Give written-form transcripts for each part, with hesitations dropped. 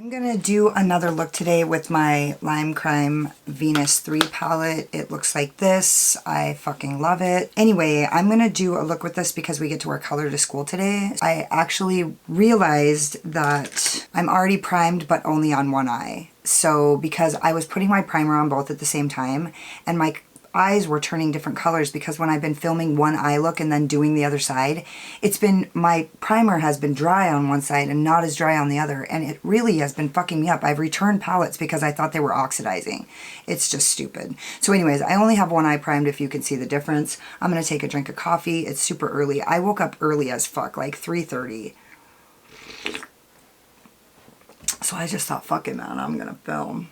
I'm gonna do another look today with my Lime Crime Venus 3 palette. It looks like this. I fucking love it. Anyway, I'm gonna do a look with this because we get to wear color to school today. I actually realized that I'm already primed but only on one eye. So because I was putting my primer on both at the same time and my eyes were turning different colors because when I've been filming one eye look and then doing the other side, my primer has been dry on one side and not as dry on the other, and it really has been fucking me up. I've returned palettes because I thought they were oxidizing. It's just stupid. So anyways, I only have one eye primed if you can see the difference. I'm gonna take a drink of coffee. It's super early. I woke up early as fuck, like 3:30. So I just thought, fuck it, man, I'm gonna film.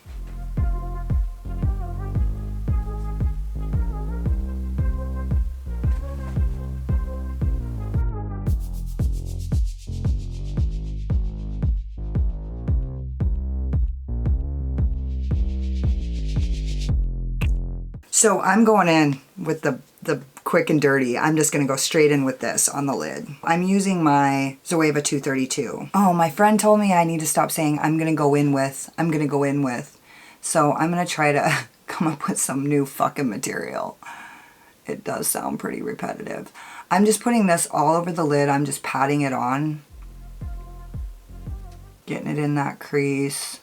So I'm going in with the quick and dirty. I'm just going to go straight in with this on the lid. I'm using my Zoeva 232. Oh, my friend told me I need to stop saying I'm going to go in with. So I'm going to try to come up with some new fucking material. It does sound pretty repetitive. I'm just putting this all over the lid. I'm just patting it on. Getting it in that crease.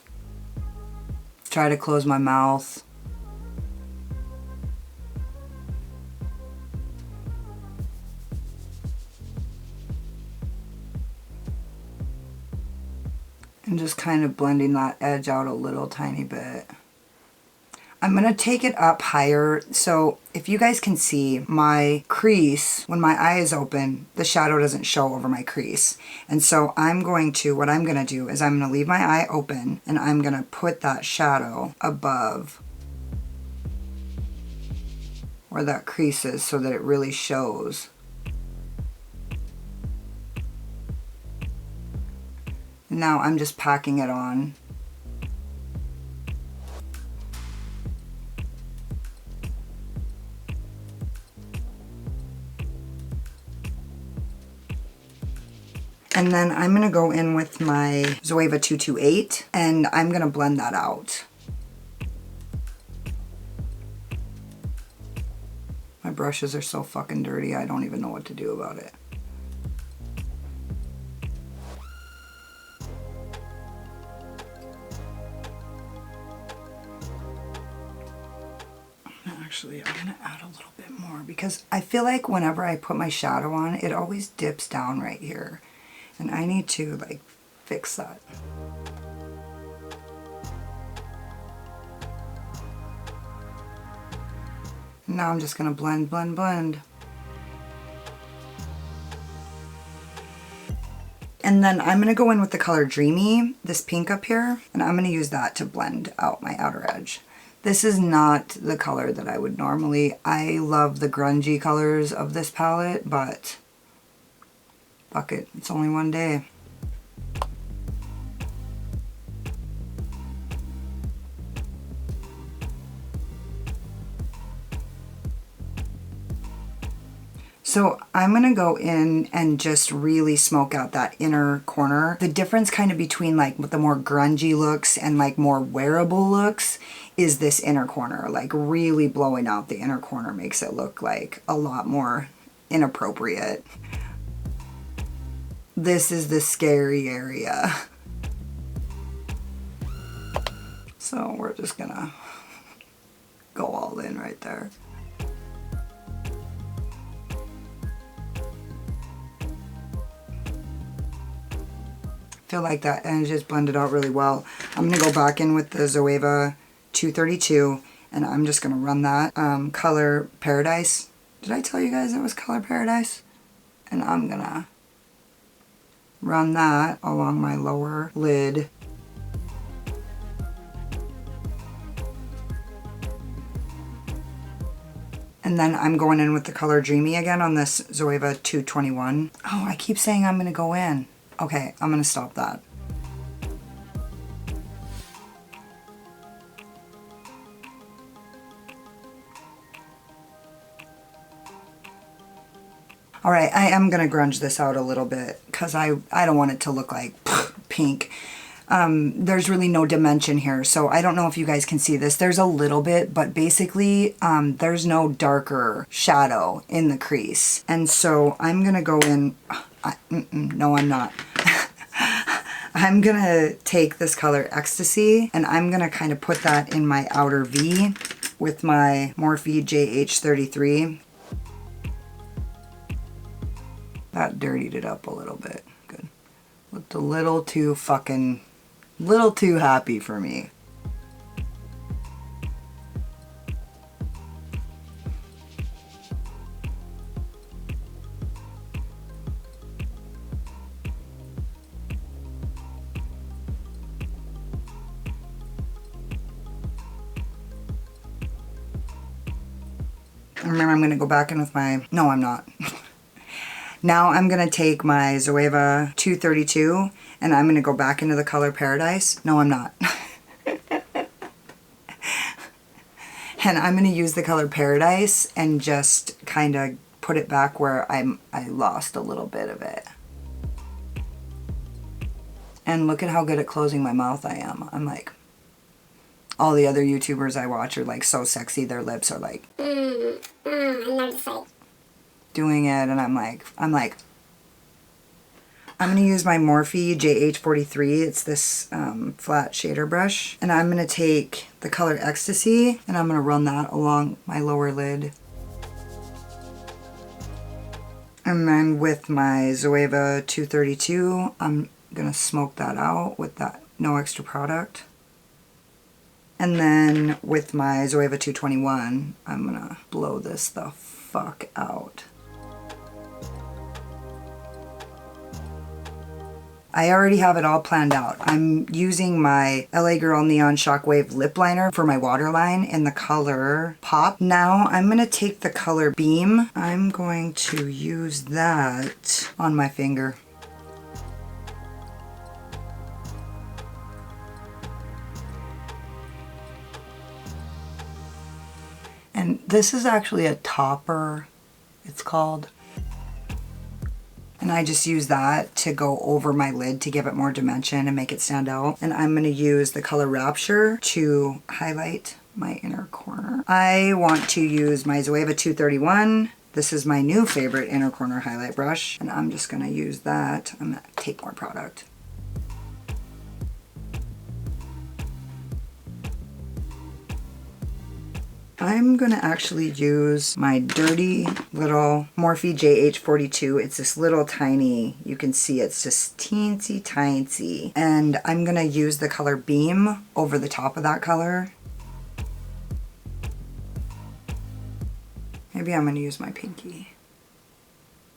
Try to close my mouth. And just kind of blending that edge out a little tiny bit. I'm going to take it up higher, so if you guys can see my crease, when my eye is open, the shadow doesn't show over my crease. And so what I'm going to do is I'm going to leave my eye open and I'm going to put that shadow above where that crease is so that it really shows. Now I'm just packing it on. And then I'm going to go in with my Zoeva 228 and I'm going to blend that out. My brushes are so fucking dirty, I don't even know what to do about it. Actually, I'm going to add a little bit more because I feel like whenever I put my shadow on, it always dips down right here. And I need to, like, fix that. Now I'm just going to blend, blend, blend. And then I'm going to go in with the color Dreamy, this pink up here, and I'm going to use that to blend out my outer edge. This is not the color that I would normally. I love the grungy colors of this palette, but fuck it, it's only one day. So I'm going to go in and just really smoke out that inner corner. The difference kind of between like the more grungy looks and like more wearable looks is this inner corner. Like really blowing out the inner corner makes it look like a lot more inappropriate. This is the scary area. So we're just gonna go all in right there. Feel like that and just blended out really well. I'm gonna go back in with the Zoeva 232 and I'm just gonna run that Color Paradise. Did I tell you guys it was Color Paradise? And I'm gonna run that along my lower lid. And then I'm going in with the color Dreamy again on this Zoeva 221. Oh, I keep saying I'm gonna go in. Okay, I'm gonna stop that. All right, I am gonna grunge this out a little bit because I don't want it to look like pink. there's really no dimension here. So I don't know if you guys can see this. There's a little bit, but basically there's no darker shadow in the crease. And so I'm going to go in, no I'm not. I'm going to take this color Ecstasy and I'm going to kind of put that in my outer V with my Morphe JH33. That dirtied it up a little bit. Good. Looked a little too happy for me. Remember, I'm going to go back in with my... No, I'm not. Now I'm going to take my Zoeva 232 and I'm going to go back into the color Paradise. No, I'm not. And I'm going to use the color Paradise and just kind of put it back where I lost a little bit of it. And look at how good at closing my mouth I am. I'm like... All the other YouTubers I watch are like so sexy, their lips are like... doing it, and I'm like, I'm going to use my Morphe JH43. It's this flat shader brush. And I'm going to take the color Ecstasy, and I'm going to run that along my lower lid. And then with my Zoeva 232, I'm going to smoke that out with that no extra product. And then with my Zoeva 221, I'm going to blow this the fuck out. I already have it all planned out. I'm using my LA Girl Neon Shockwave lip liner for my waterline in the color Pop. Now I'm going to take the color Beam. I'm going to use that on my finger. And this is actually a topper, it's called. And I just use that to go over my lid to give it more dimension and make it stand out. And I'm going to use the color Rapture to highlight my inner corner. I want to use my Zoeva 231. This is my new favorite inner corner highlight brush. And I'm just going to use that. I'm going to take more product. I'm going to actually use my dirty little Morphe JH42. It's this little tiny, you can see it's just teensy tiny. And I'm going to use the color Beam over the top of that color. Maybe I'm going to use my pinky.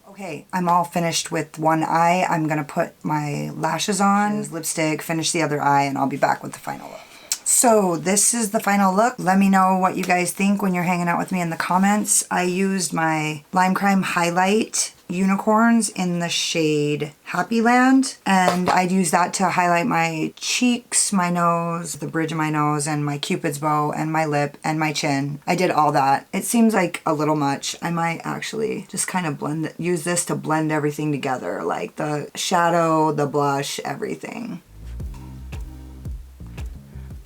Okay, I'm all finished with one eye. I'm going to put my lashes on, lipstick, finish the other eye, and I'll be back with the final look. So this is the final look. Let me know what you guys think when you're hanging out with me in the comments. I used my Lime Crime Highlight Unicorns in the shade Happyland, and I'd use that to highlight my cheeks, my nose, the bridge of my nose, and my cupid's bow, and my lip, and my chin. I did all that. It seems like a little much. I might actually just kind of use this to blend everything together, like the shadow, the blush, everything.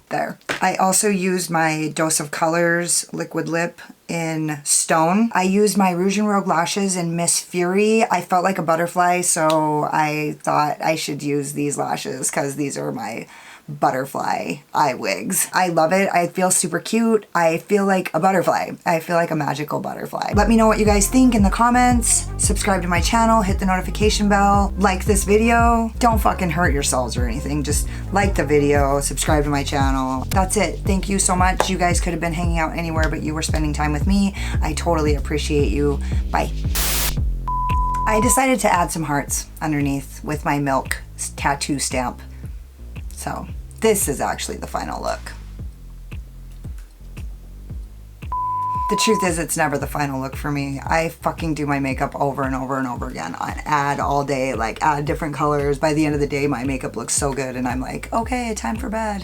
There. I also used my Dose of Colors liquid lip in Stone. I used my Rouge and Rogue lashes in Miss Fury. I felt like a butterfly, so I thought I should use these lashes because these are my butterfly eye wigs. I love it. I feel super cute. I feel like a butterfly. I feel like a magical butterfly. Let me know what you guys think in the comments. Subscribe to my channel, hit the notification bell, like this video. Don't fucking hurt yourselves or anything. Just like the video, subscribe to my channel. That's it. Thank you so much. You guys could have been hanging out anywhere, but you were spending time with me. I totally appreciate you. Bye. I decided to add some hearts underneath with my milk tattoo stamp. So this is actually the final look. The truth is, it's never the final look for me. I fucking do my makeup over and over and over again. I add all day, like add different colors. By the end of the day, my makeup looks so good and I'm like, okay, time for bed.